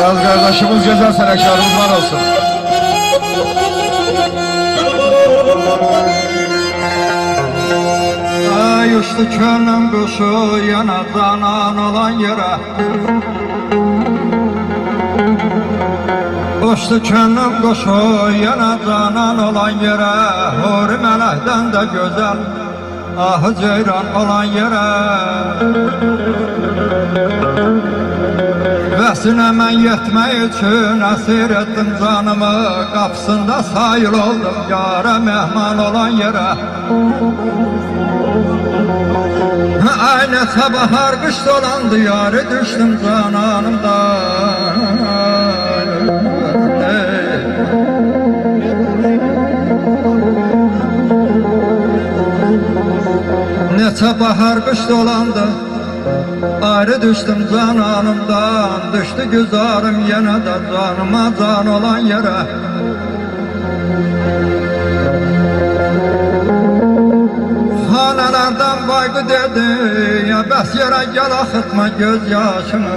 Yaz kardeşimiz ceza senekarımız var olsun. Ay uçtu könlüm kuşu yanadan olan yere, uçtu könlüm kuşu yanadan olan yere, huri melekten de güzel ahı ceyran olan yere. Vəsinə mən yetmək üçün əsir etdim canımı, qapısında sayıl oldum yara mehman olan yere. Ay neçə bahar qış dolandı yarı düşdüm cananımdan. Neçə bahar qış dolandı, ayrı düştüm cananımdan. Düştü güzarım yine de canıma can olan yere. Hanelerden baygı dedi ya, bəs yere gel akıtma göz yaşımı.